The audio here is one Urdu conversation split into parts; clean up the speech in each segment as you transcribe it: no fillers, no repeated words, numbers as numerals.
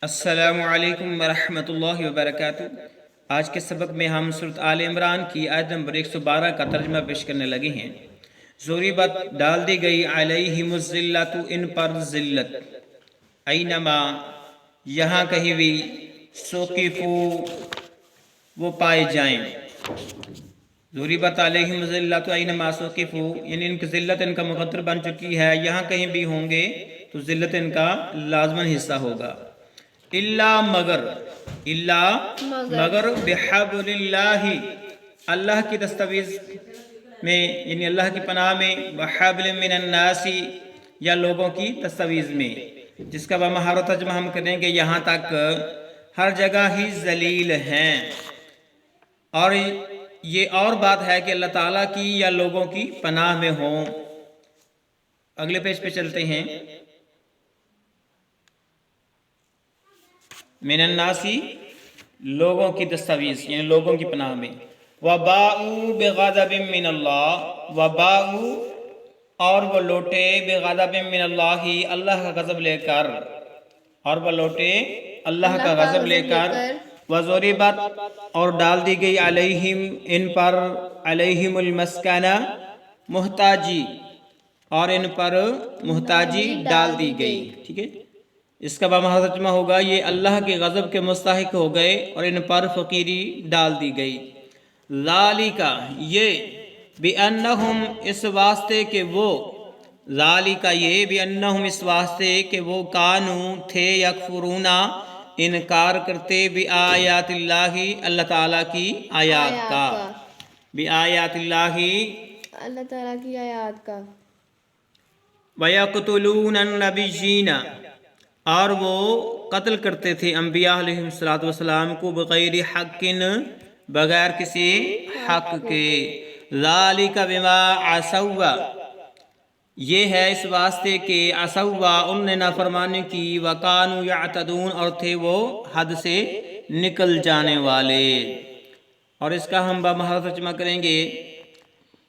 السلام علیکم ورحمۃ اللہ وبرکاتہ۔ آج کے سبق میں ہم سورۃ آل عمران کی آیت نمبر 112 کا ترجمہ پیش کرنے لگے ہیں۔ ضریبت ڈال دی گئی علیہم الذلۃ، ان پر ذلت، اینما یہاں کہیں بھی، ثقفوا وہ پائے جائیں۔ ضریبت علیہم الذلۃ اینما ثقفوا، یعنی ان کی ذلت ان کا مقدر بن چکی ہے، یہاں کہیں بھی ہوں گے تو ذلت ان کا لازماً حصہ ہوگا۔ مگر بحبل اللہ، اللہ کی دستاویز میں، یعنی اللہ کی پناہ میں، وحبل من الناس یا لوگوں کی دستاویز میں، جس کا بمہارت ترجمہ ہم کریں گے یہاں تک ہر جگہ ہی ذلیل ہیں۔ اور یہ اور بات ہے کہ اللہ تعالیٰ کی یا لوگوں کی پناہ میں ہوں۔ اگلے پیج پہ چلتے ہیں۔ من الناسی لوگوں کی دستاویز، یعنی لوگوں کی پناہ میں۔ وباؤ بغضب من اللہ، وباؤ اور وہ لوٹے، بغضب من اللہ اللہ کا غضب لے کر، اور وہ لوٹے اللہ کا غضب لے کر۔ وضربت اور ڈال دی گئی علیہم ان پر، علیہم المسکنہ محتاجی، اور ان پر محتاجی ڈال دی گئی۔ ٹھیک ہے، اس کا بمہارت ترجمہ ہوگا یہ اللہ کے غضب کے مستحق ہو گئے اور ان پر فقیری ڈال دی گئی۔ ذالک یہ، بِأَنَّهُمْ اس واسطے کہ وہ، ذالک یہ، بِأَنَّهُمْ اس واسطے کہ وہ، کانو تھے، یکفرون انکار کرتے، بِآیات اللہ اللہ تعالیٰ کی آیات کا، بِآیات اللہ اللہ تعالیٰ کی آیات کا۔ وَيَقْتُلُونَ النَّبِيِّينَ اور وہ قتل کرتے تھے انبیاء علیہ السلام کو، بغیر حق بغیر کسی حق کے۔ ذالک بما عصوا یہ ہے اس واسطے کہ عصوا انہوں نے نافرمانی کی، وکانوا یعتدون اور تھے وہ حد سے نکل جانے والے۔ اور اس کا ہم بمہارت ترجمہ کریں گے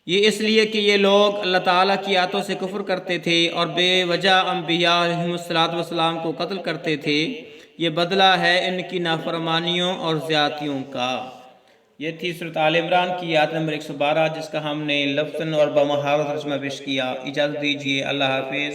یہ اس لیے کہ یہ لوگ اللہ تعالیٰ کی آیاتوں سے کفر کرتے تھے اور بے وجہ انبیاء علیہ السلام کو قتل کرتے تھے۔ یہ بدلہ ہے ان کی نافرمانیوں اور زیادتیوں کا۔ یہ تھی سورۃ آل عمران کی آیت نمبر 112، جس کا ہم نے لفظاً اور بمہارت ترجمہ پیش کیا۔ اجازت دیجیے، اللہ حافظ۔